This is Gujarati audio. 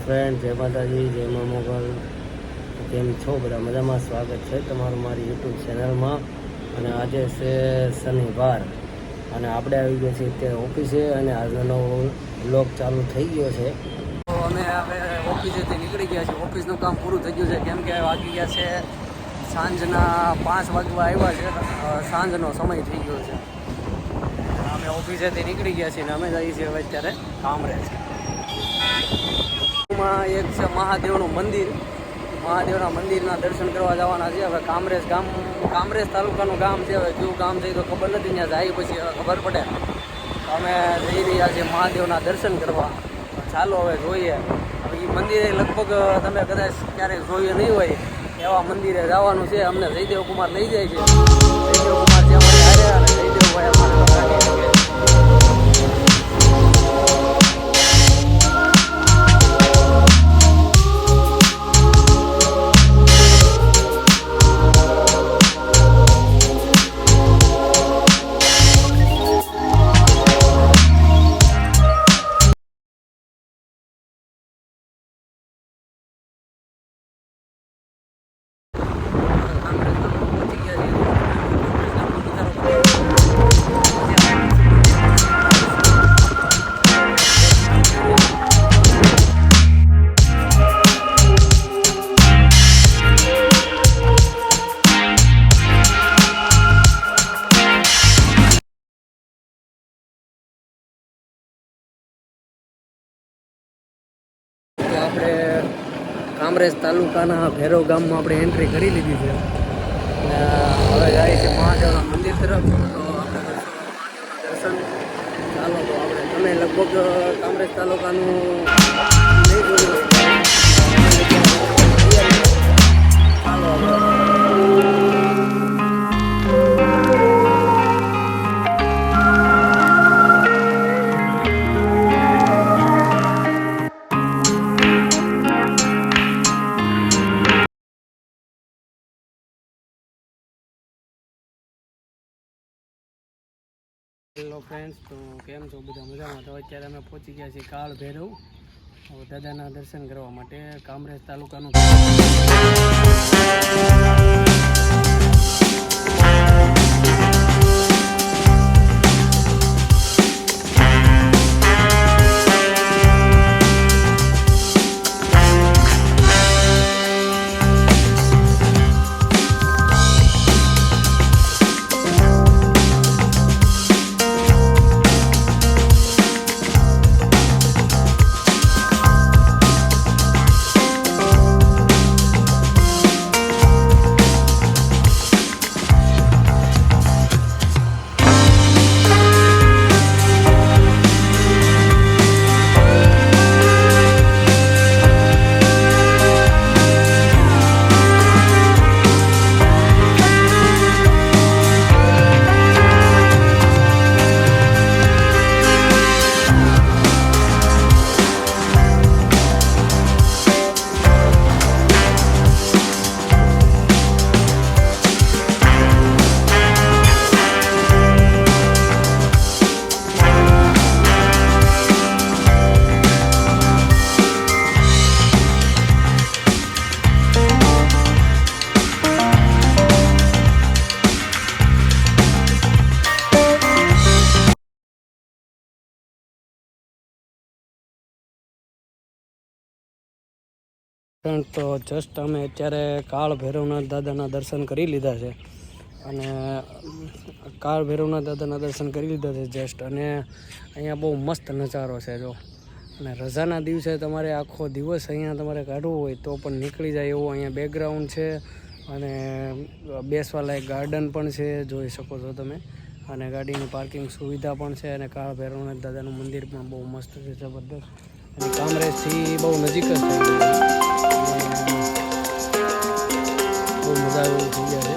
ફ્રેન્ડ, જય માતાજી, જય મા મોગલ. કેમ છો બધા? મજામાં? સ્વાગત છે તમારું મારી યુટ્યુબ ચેનલમાં. અને આજે છે શનિવાર અને આપણે આવી ગયા છીએ અત્યારે ઓફિસે અને આજનો નવો બ્લોગ ચાલુ થઈ ગયો છે. તો અમે હવે ઓફિસેથી નીકળી ગયા છીએ. ઓફિસનું કામ પૂરું થઈ ગયું છે, કેમ કે વાગી ગયા છે સાંજના 5 વાગવા આવ્યા છે. સાંજનો સમય થઈ ગયો છે. અમે ઓફિસેથી નીકળી ગયા છીએ અને અમે જઈએ છીએ હવે અત્યારે કામરેજ. એક છે મહાદેવનું મંદિર. મહાદેવના મંદિરના દર્શન કરવા જવાના છે. હવે કામરેજ તાલુકાનું ગામ છે. હવે કયું ગામ છે તો ખબર નથી, ત્યાં જાય પછી ખબર પડે. અમે જઈ રહ્યા છીએ મહાદેવના દર્શન કરવા. ચાલો હવે જોઈએ. હવે એ મંદિરે લગભગ તમે કદાચ ક્યારેક જોયું નહીં હોય એવા મંદિરે જવાનું છે. અમને જયદેવ કુમાર લઈ જાય છે. જયદેવ કુમાર જે અમારે આવ્યા અને જયદેવભાઈ અમારે આપણે કામરેજ તાલુકાના ભેરવ ગામમાં આપણે એન્ટ્રી કરી લીધી છે. હવે જાય છે મહાદેવના મંદિર તરફ. તો આપણે દર્શન. ચાલો તો આપણે તમે લગભગ કામરેજ તાલુકાનું નહીં જોયું. ચાલો હેલો ફ્રેન્ડ્સ, તો કેમ છો બધા? મજામાં? તો અત્યારે અમે પહોંચી ગયા છીએ કાળ ભૈરવ દાદાના દર્શન કરવા માટે. કામરેજ તાલુકાનું તો જસ્ટ અમે અત્યારે કાળ ભૈરવનાથ દાદાના દર્શન કરી લીધા છે. અને કાળ ભૈરવનાથ દાદાના દર્શન કરી લીધા છે જસ્ટ. અને અહીંયા બહુ મસ્ત નજારો છે જો. અને રજાના દિવસે તમારે આખો દિવસ અહીંયા તમારે કાઢવું હોય તો પણ નીકળી જાય એવું અહીંયા બેકગ્રાઉન્ડ છે. અને બેસવા લાયક ગાર્ડન પણ છે, જોઈ શકો છો તમે. અને ગાડીની પાર્કિંગ સુવિધા પણ છે. અને કાળ ભૈરવનાથ દાદાનું મંદિર પણ બહુ મસ્ત છે, જબરદસ્ત. અને કામરેજથી બહુ નજીક જ થાય. બહુ મજા આવી થઈ જાય છે.